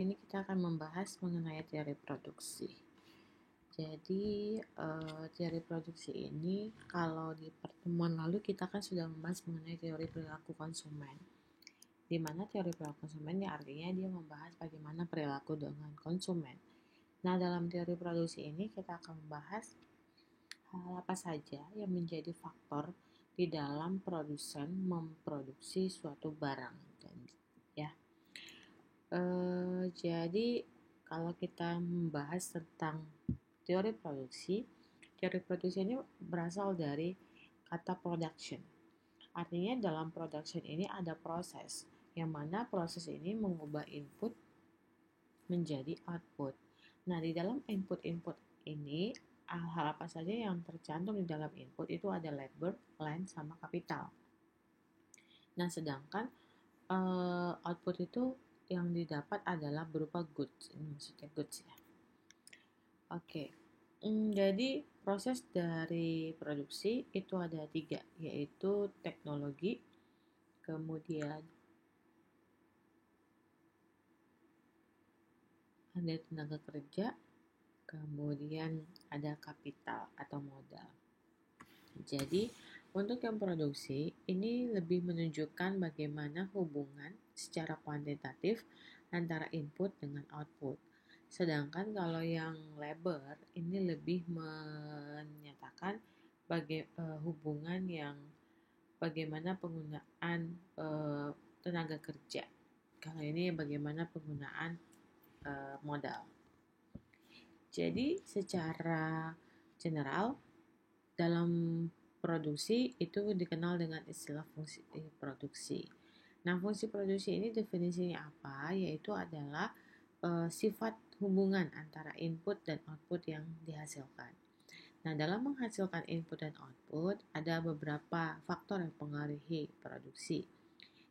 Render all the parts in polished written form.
Ini kita akan membahas mengenai teori produksi. Jadi, teori produksi ini kalau di pertemuan lalu kita kan sudah membahas mengenai teori perilaku konsumen. Di mana teori perilaku konsumen ya artinya dia membahas bagaimana perilaku dengan konsumen. Nah, dalam teori produksi ini kita akan membahas hal apa saja yang menjadi faktor di dalam produsen memproduksi suatu barang. Jadi kalau kita membahas tentang teori produksi ini berasal dari kata production. Artinya dalam production ini ada proses, yang mana proses ini mengubah input menjadi output. Nah, di dalam input-input ini, hal apa saja yang tercantum di dalam input itu ada labor, land, sama kapital. Nah, sedangkan output itu yang didapat adalah berupa goods. Ini maksudnya goods ya. Oke. Jadi proses dari produksi itu ada 3, yaitu teknologi, kemudian ada tenaga kerja, kemudian ada kapital atau modal. Jadi untuk yang produksi ini lebih menunjukkan bagaimana hubungan secara kuantitatif antara input dengan output. Sedangkan kalau yang labor ini lebih menyatakan hubungan yang bagaimana penggunaan tenaga kerja. Kalau ini bagaimana penggunaan modal. Jadi secara general dalam produksi itu dikenal dengan istilah fungsi produksi. Nah, fungsi produksi ini definisinya apa? Yaitu adalah sifat hubungan antara input dan output yang dihasilkan. Nah, dalam menghasilkan input dan output, ada beberapa faktor yang mempengaruhi produksi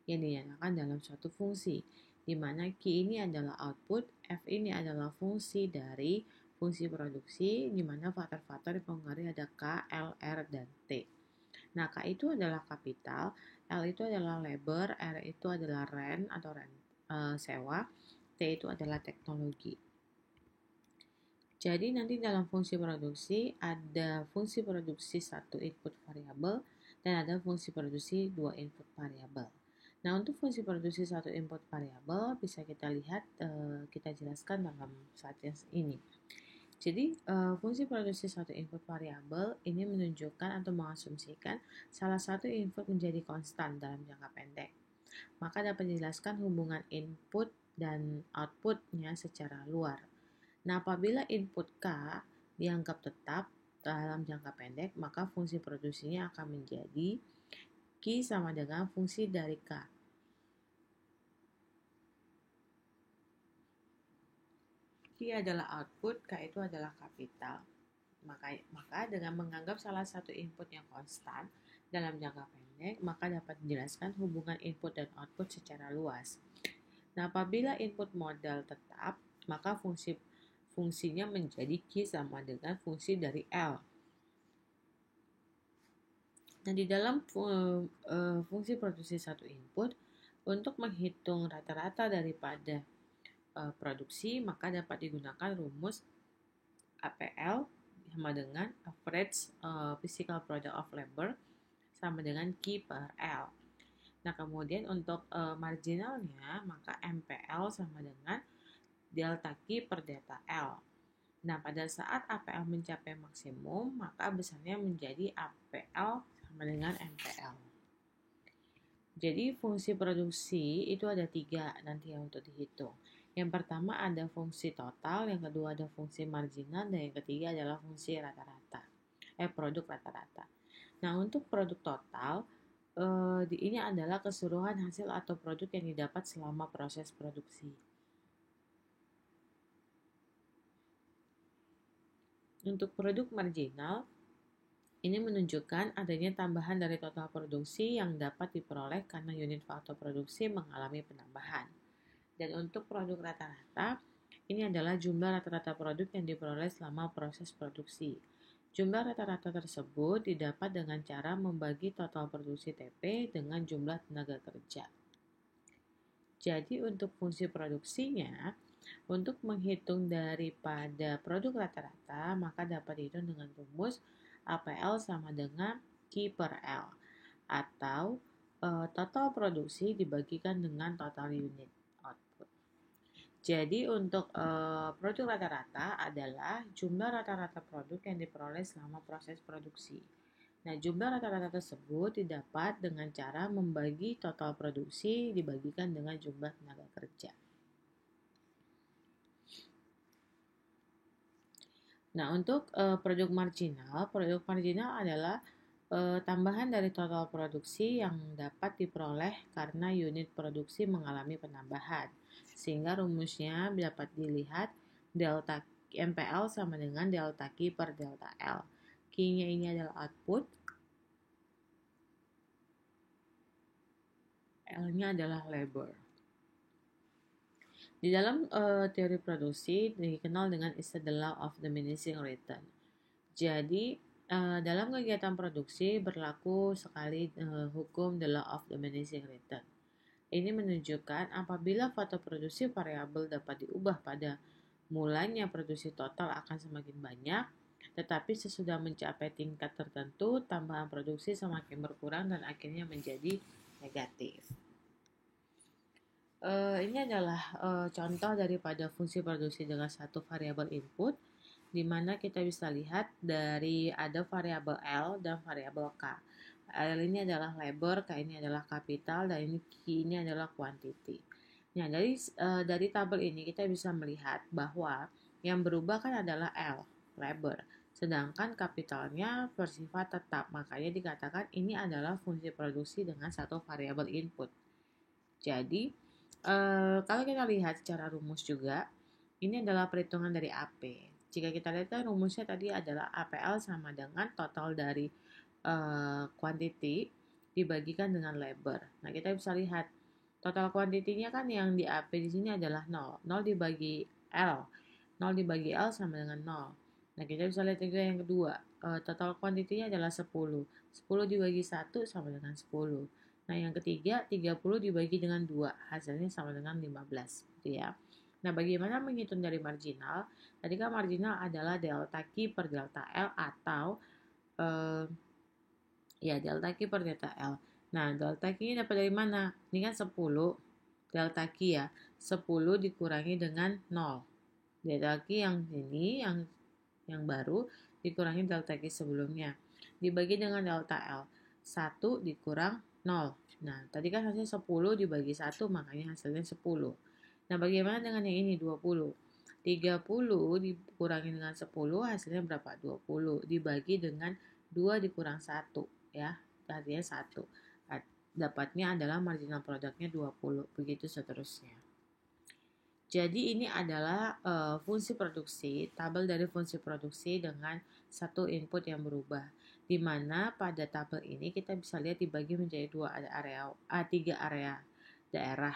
yang dinyatakan dalam suatu fungsi, di mana Q ini adalah output, F ini adalah fungsi dari fungsi produksi, di mana faktor-faktor yang mempengaruhi ada K, L, R, dan T. Nah, K itu adalah kapital, L itu adalah labor, R itu adalah rent atau sewa, T itu adalah teknologi. Jadi nanti dalam fungsi produksi ada fungsi produksi 1 input variabel dan ada fungsi produksi 2 input variabel. Nah, untuk fungsi produksi 1 input variabel bisa kita lihat, kita jelaskan dalam slide ini. Jadi, fungsi produksi 1 input variabel ini menunjukkan atau mengasumsikan salah satu input menjadi konstan dalam jangka pendek. Maka dapat dijelaskan hubungan input dan outputnya secara luar. Nah, apabila input K dianggap tetap dalam jangka pendek, maka fungsi produksinya akan menjadi Q sama dengan fungsi dari K. Q adalah output, K itu adalah kapital. Maka dengan menganggap salah satu input yang konstan dalam jangka pendek, maka dapat dijelaskan hubungan input dan output secara luas. Nah, apabila input modal tetap, maka fungsinya menjadi Q sama dengan fungsi dari L. Nah, di dalam fungsi produksi satu input, untuk menghitung rata-rata daripada produksi, maka dapat digunakan rumus APL sama dengan average physical product of labor sama dengan Q per L. Nah, kemudian untuk marginalnya, maka MPL sama dengan delta Q per delta L. Nah, pada saat APL mencapai maksimum, maka besarnya menjadi APL sama dengan MPL. Jadi fungsi produksi itu ada 3 nanti yang untuk dihitung. Yang pertama ada fungsi total, yang kedua ada fungsi marginal, dan yang ketiga adalah fungsi rata-rata. Produk rata-rata. Nah, untuk produk total, ini adalah keseluruhan hasil atau produk yang didapat selama proses produksi. Untuk produk marginal, ini menunjukkan adanya tambahan dari total produksi yang dapat diperoleh karena unit faktor produksi mengalami penambahan. Dan untuk produk rata-rata, ini adalah jumlah rata-rata produk yang diperoleh selama proses produksi. Jumlah rata-rata tersebut didapat dengan cara membagi total produksi TP dengan jumlah tenaga kerja. Jadi untuk fungsi produksinya, Untuk menghitung daripada produk rata-rata, maka dapat dihitung dengan rumus APL sama dengan Q per L, atau total produksi dibagikan dengan total unit output. Jadi untuk produk rata-rata adalah jumlah rata-rata produk yang diperoleh selama proses produksi. Nah, jumlah rata-rata tersebut didapat dengan cara membagi total produksi dibagikan dengan jumlah tenaga kerja. Nah, untuk produk marginal adalah tambahan dari total produksi yang dapat diperoleh karena unit produksi mengalami penambahan. Sehingga rumusnya dapat dilihat delta MPL sama dengan delta Q per delta L. Q-nya ini adalah output, L-nya adalah labor. Di dalam teori produksi dikenal dengan istilah the law of diminishing return. Jadi dalam kegiatan produksi berlaku sekali hukum the law of diminishing return. Ini menunjukkan apabila faktor produksi variabel dapat diubah pada mulanya produksi total akan semakin banyak, tetapi sesudah mencapai tingkat tertentu, tambahan produksi semakin berkurang dan akhirnya menjadi negatif. Ini adalah contoh daripada fungsi produksi dengan satu variabel input, di mana kita bisa lihat dari ada variabel L dan variabel K. L ini adalah labor, K ini adalah kapital, dan Q ini adalah quantity. Nah, dari tabel ini kita bisa melihat bahwa yang berubah kan adalah L, labor. Sedangkan kapitalnya bersifat tetap, makanya dikatakan ini adalah fungsi produksi dengan satu variabel input. Jadi, kalau kita lihat secara rumus juga, ini adalah perhitungan dari AP. Jika kita lihat rumusnya tadi adalah APL sama dengan total dari quantity dibagikan dengan labor. Nah, kita bisa lihat total quantity-nya kan yang di AP di sini adalah 0. 0 dibagi L. 0 dibagi L sama dengan 0. Nah, kita bisa lihat juga yang kedua. Total quantity-nya adalah 10. 10 dibagi 1 sama dengan 10. Nah, yang ketiga, 30 dibagi dengan 2, hasilnya sama dengan 15, gitu ya. Nah, bagaimana menghitung dari marginal? Tadi kan marginal adalah delta Q per delta L atau delta Q per delta L. Nah, delta Q ini dapat dari mana? Ini kan 10, delta Q ya. 10 dikurangi dengan 0. Delta Q yang ini, yang baru, dikurangi delta Q sebelumnya. Dibagi dengan delta L. 1 dikurang 0. Nah, tadi kan hasilnya 10 dibagi 1, makanya hasilnya 10. Nah, bagaimana dengan yang ini, 20? 30 dikurangi dengan 10, hasilnya berapa? 20. Dibagi dengan 2 dikurang 1, ya. Artinya 1. Dapatnya adalah marginal produknya 20. Begitu seterusnya. Jadi ini adalah fungsi produksi, tabel dari fungsi produksi dengan satu input yang berubah. Di mana pada tabel ini kita bisa lihat dibagi menjadi tiga area daerah.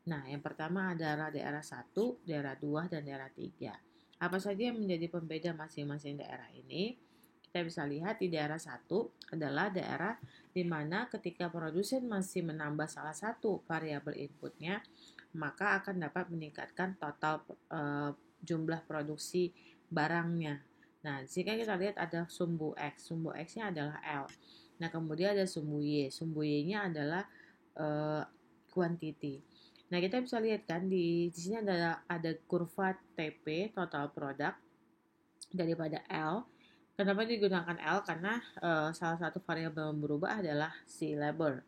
Nah, yang pertama adalah daerah 1, daerah 2, dan daerah 3. Apa saja yang menjadi pembeda masing-masing daerah ini? Kita bisa lihat di daerah 1 adalah daerah di mana ketika produsen masih menambah salah satu variabel inputnya, maka akan dapat meningkatkan total jumlah produksi barangnya. Nah, jika kita lihat ada sumbu X, sumbu X-nya adalah L. Nah, kemudian ada sumbu Y-nya adalah quantity. Nah, kita bisa lihat kan di sini ada kurva TP, total product, daripada L. Kenapa digunakan L? Karena salah satu variabel yang berubah adalah si labor.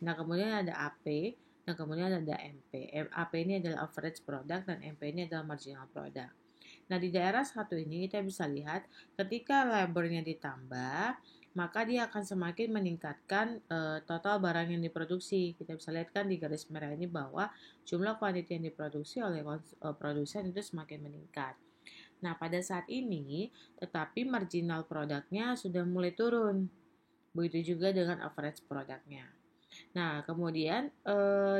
Nah, kemudian ada AP, dan kemudian ada MP. AP ini adalah average product dan MP ini adalah marginal product. Nah, di daerah 1 ini kita bisa lihat ketika labornya ditambah, maka dia akan semakin meningkatkan total barang yang diproduksi. Kita bisa lihat kan di garis merah ini bahwa jumlah kuantitas yang diproduksi oleh produsen itu semakin meningkat. Nah, pada saat ini, tetapi marginal produknya sudah mulai turun. Begitu juga dengan average produknya. Nah, kemudian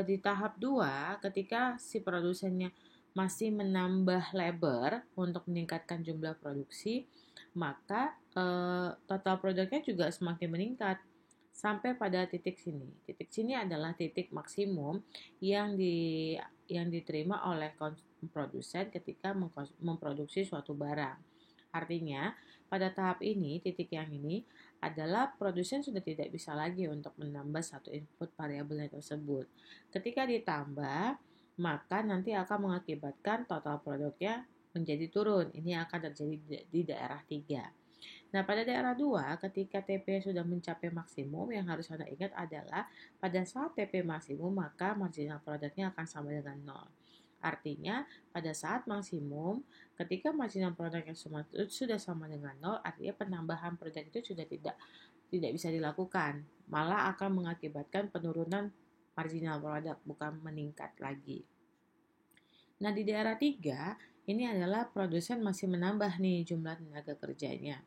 di tahap 2, ketika si produsennya masih menambah labor untuk meningkatkan jumlah produksi, maka total produknya juga semakin meningkat sampai pada titik sini. Titik sini adalah titik maksimum yang diterima oleh produsen ketika memproduksi suatu barang. Artinya, pada tahap ini, titik yang ini adalah produsen sudah tidak bisa lagi untuk menambah satu input variabel tersebut. Ketika ditambah, maka nanti akan mengakibatkan total produknya menjadi turun. Ini akan terjadi di daerah 3. Nah, pada daerah 2, ketika TP sudah mencapai maksimum, yang harus Anda ingat adalah pada saat TP maksimum, maka marginal produknya akan sama dengan 0. Artinya, pada saat maksimum, ketika marginal produknya sudah sama dengan 0, artinya penambahan produk itu sudah tidak bisa dilakukan. Malah akan mengakibatkan penurunan marginal produk, bukan meningkat lagi. Nah, di daerah 3, ini adalah produsen masih menambah nih jumlah tenaga kerjanya.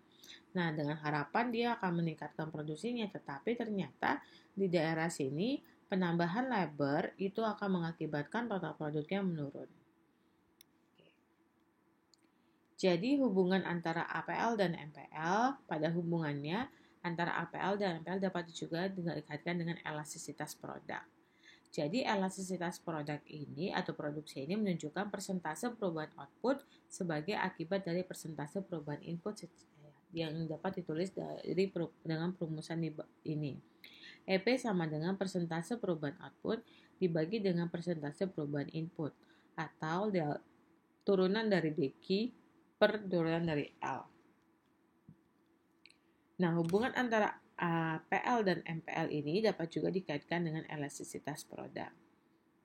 Nah, dengan harapan dia akan meningkatkan produksinya, tetapi ternyata di daerah sini penambahan labor itu akan mengakibatkan total produknya menurun. Jadi hubungan antara APL dan MPL, pada hubungannya antara APL dan MPL dapat juga dikaitkan dengan elastisitas produk. Jadi elastisitas produk ini atau produksi ini menunjukkan persentase perubahan output sebagai akibat dari persentase perubahan input yang dapat ditulis dengan perumusan ini. EP sama dengan persentase perubahan output dibagi dengan persentase perubahan input atau turunan dari DQ per turunan dari L. Nah, hubungan antara APL dan MPL ini dapat juga dikaitkan dengan elastisitas produk.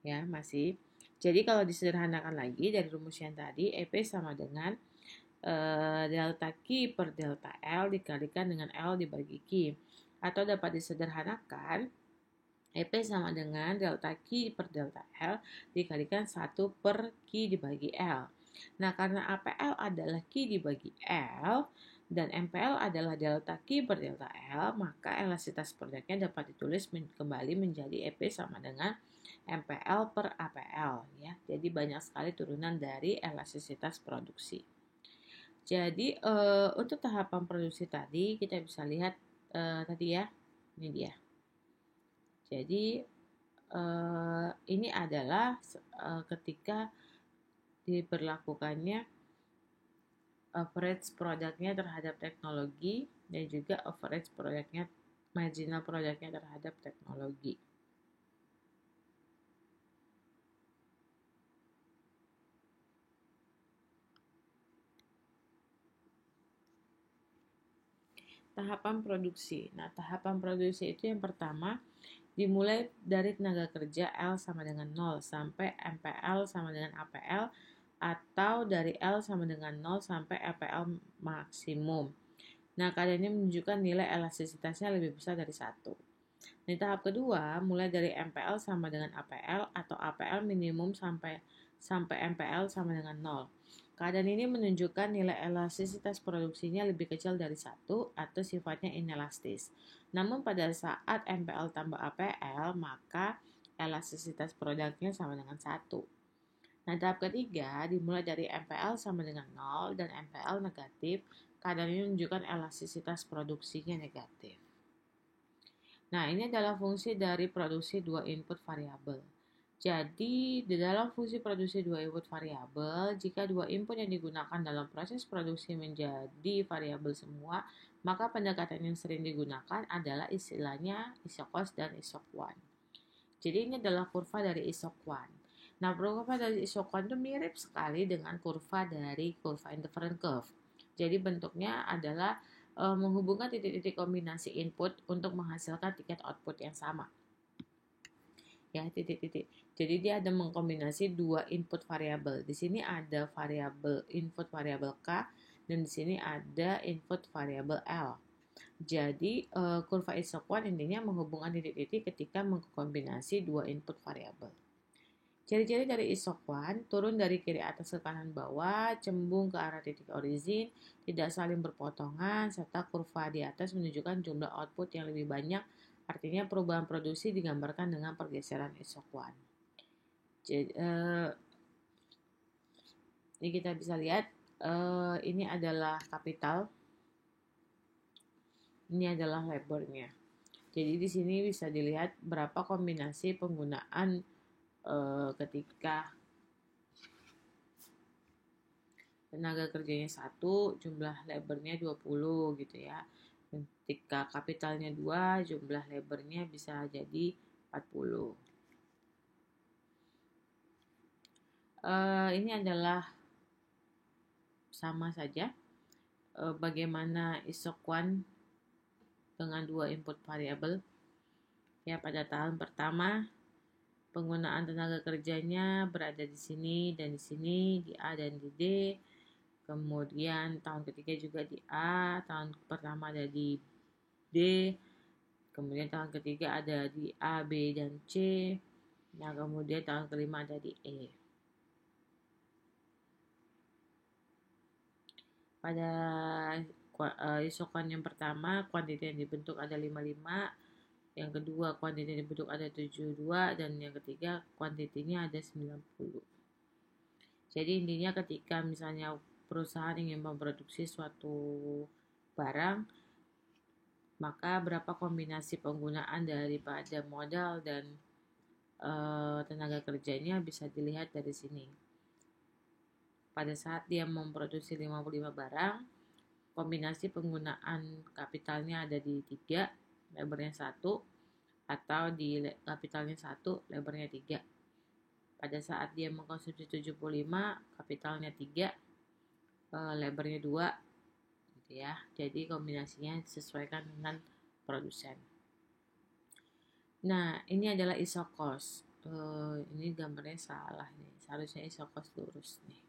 Ya, masih. Jadi kalau disederhanakan lagi dari rumus yang tadi, EP sama dengan delta Q per delta L dikalikan dengan L dibagi Q. Atau dapat disederhanakan, EP sama dengan delta Q per delta L dikalikan 1 per Q dibagi L. Nah, karena APL adalah Q dibagi L dan MPL adalah delta Q per delta L, maka elastisitas produknya dapat ditulis kembali menjadi EP sama dengan MPL per APL. Ya. Jadi banyak sekali turunan dari elastisitas produksi. Jadi untuk tahapan produksi tadi kita bisa lihat tadi ya, ini dia. Jadi ini adalah ketika diberlakukannya average produknya terhadap teknologi dan juga average produknya, marginal produknya terhadap teknologi. Tahapan produksi. Nah, tahapan produksi itu yang pertama dimulai dari tenaga kerja L sama dengan 0 sampai MPL sama dengan APL atau dari L sama dengan 0 sampai APL maksimum. Nah, keadaan ini menunjukkan nilai elastisitasnya lebih besar dari 1. Di tahap kedua, mulai dari MPL sama dengan APL atau APL minimum sampai MPL sama dengan 0. Keadaan ini menunjukkan nilai elastisitas produksinya lebih kecil dari 1 atau sifatnya inelastis. Namun pada saat MPL tambah APL, maka elastisitas produknya sama dengan 1. Nah, tahap ketiga dimulai dari MPL sama dengan 0 dan MPL negatif. Keadaan ini menunjukkan elastisitas produksinya negatif. Nah, ini adalah fungsi dari produksi dua input variabel. Jadi, di dalam fungsi produksi dua input variabel, jika dua input yang digunakan dalam proses produksi menjadi variabel semua, maka pendekatan yang sering digunakan adalah istilahnya isocos dan isoc1. Jadi, ini adalah kurva dari isoc1. Nah, kurva dari isoc1 itu mirip sekali dengan kurva dari kurva interference curve. Jadi, bentuknya adalah menghubungkan titik-titik kombinasi input untuk menghasilkan tiket output yang sama. Ya, titik-titik. Jadi dia ada mengkombinasi dua input variabel. Di sini ada variabel input variabel K dan di sini ada input variabel L. Jadi kurva isoc1 intinya menghubungkan titik-titik ketika mengkombinasi dua input variabel. Ciri-ciri dari isoc1, turun dari kiri atas ke kanan bawah, cembung ke arah titik origin, tidak saling berpotongan, serta kurva di atas menunjukkan jumlah output yang lebih banyak. Artinya perubahan produksi digambarkan dengan pergeseran isoc1. Jadi, ini kita bisa lihat, ini adalah kapital, ini adalah labornya. Jadi di sini bisa dilihat berapa kombinasi penggunaan ketika tenaga kerjanya 1, jumlah labornya 20 gitu ya. Ketika kapitalnya 2, jumlah labornya bisa jadi 40. Ini adalah sama saja bagaimana isokuan dengan dua input variabel. Ya, pada tahun pertama penggunaan tenaga kerjanya berada di sini dan di sini, di A dan di D. Kemudian tahun ketiga juga di A, tahun pertama ada di D, kemudian tahun ketiga ada di A, B, dan C. Nah, kemudian tahun kelima ada di E. Pada isokuan yang pertama, kuantiti yang dibentuk ada 55, yang kedua kuantiti yang dibentuk ada 72, dan yang ketiga kuantitinya ada 90. Jadi intinya ketika misalnya perusahaan ingin memproduksi suatu barang, maka berapa kombinasi penggunaan daripada modal dan tenaga kerjanya bisa dilihat dari sini. Pada saat dia memproduksi 55 barang, kombinasi penggunaan kapitalnya ada di 3, lebarnya 1, atau di kapitalnya 1, lebarnya 3. Pada saat dia mengkonsumsi 75, kapitalnya 3, lebarnya 2, gitu ya. Jadi kombinasinya disesuaikan dengan produsen. Nah, ini adalah isokos. Ini gambarnya salah nih. Seharusnya isokos lurus nih.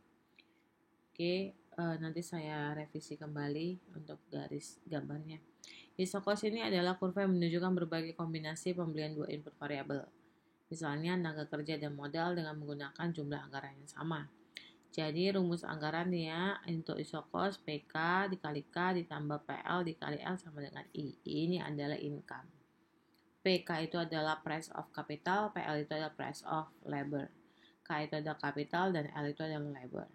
Oke, nanti saya revisi kembali untuk garis gambarnya. Isokos ini adalah kurva yang menunjukkan berbagai kombinasi pembelian dua input variabel. Misalnya tenaga kerja dan modal dengan menggunakan jumlah anggaran yang sama. Jadi rumus anggaran ya untuk isokos PK dikali K ditambah PL dikali L sama dengan I. Ini adalah income. PK itu adalah price of capital, PL itu adalah price of labor. K itu adalah capital dan L itu adalah labor.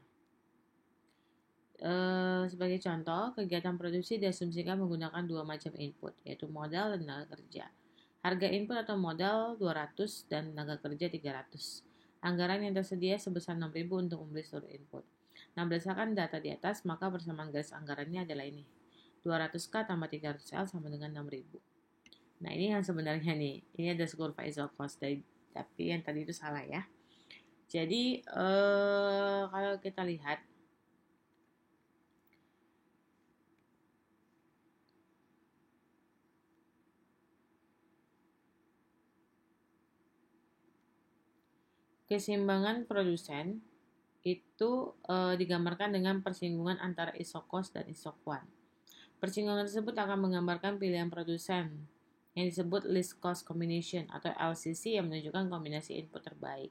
Sebagai contoh, kegiatan produksi diasumsikan menggunakan dua macam input, yaitu modal dan tenaga kerja. Harga input atau modal 200 dan tenaga kerja 300. Anggaran yang tersedia sebesar 6.000 untuk membeli seluruh input. Nah, berdasarkan data di atas, maka persamaan garis anggarannya adalah ini. 200K tambah 300L sama dengan 6.000. Nah, ini yang sebenarnya nih. Ini ada kurva isokos, tapi yang tadi itu salah ya. Jadi, kalau kita lihat, keseimbangan produsen itu digambarkan dengan persinggungan antara isokos dan isokuan. Persinggungan tersebut akan menggambarkan pilihan produsen yang disebut least cost combination atau LCC yang menunjukkan kombinasi input terbaik.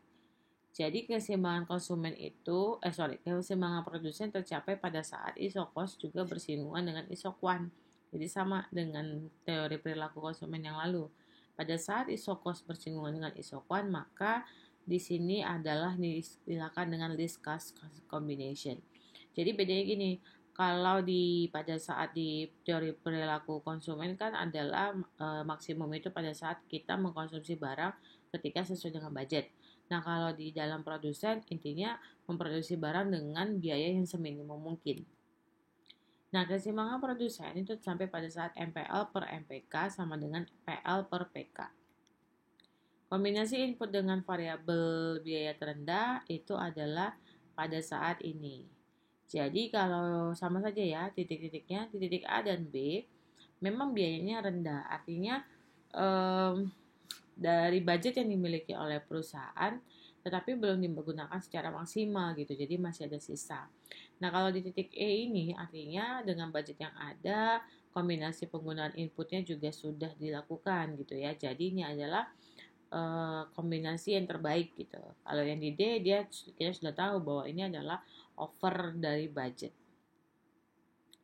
Jadi keseimbangan keseimbangan produsen tercapai pada saat isokos juga bersinggungan dengan isokuan. Jadi sama dengan teori perilaku konsumen yang lalu. Pada saat isokos bersinggungan dengan isokuan, maka di sini adalah diistilahkan dengan least cost combination. Jadi bedanya gini, kalau pada saat di teori perilaku konsumen kan adalah maksimum itu pada saat kita mengkonsumsi barang ketika sesuai dengan budget. Nah, kalau di dalam produsen intinya memproduksi barang dengan biaya yang seminimum mungkin. Nah, keseimbangan produsen itu sampai pada saat MPL per MPK sama dengan PL per PK. Kombinasi input dengan variabel biaya terendah itu adalah pada saat ini. Jadi kalau sama saja ya titik-titiknya, di titik A dan B memang biayanya rendah. Artinya dari budget yang dimiliki oleh perusahaan tetapi belum digunakan secara maksimal gitu. Jadi masih ada sisa. Nah, kalau di titik E ini artinya dengan budget yang ada, kombinasi penggunaan inputnya juga sudah dilakukan gitu ya. Jadi ini adalah kombinasi yang terbaik gitu. Kalau yang di D kita sudah tahu bahwa ini adalah over dari budget.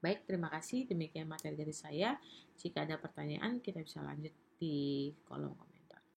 Baik, terima kasih. Demikian materi dari saya. Jika ada pertanyaan, kita bisa lanjut di kolom komentar.